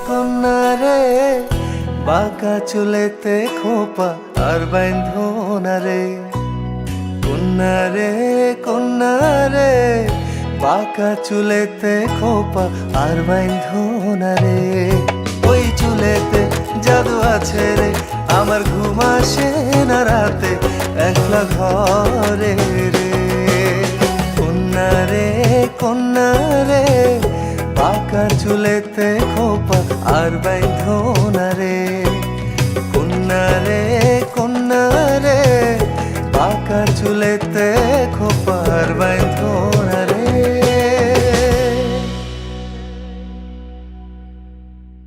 কন্যা রে বাঁকা চুলেতে খোপা আর বাইন্ধনা রে। কন্যা রে বাঁকা চুলেতে খোপা আর বাইন্ধনা রে। ওই চুলেতে জাদু আছে রে, আমার ঘুম আসে না রাতে একলা ঘরে রে। কন্যা রে বাঁকা চুলেতে খোপা আর বাইন্ধনা রে। কন্যা রে বাঁকা চুলেতে খোপা আর বাইন্ধনা।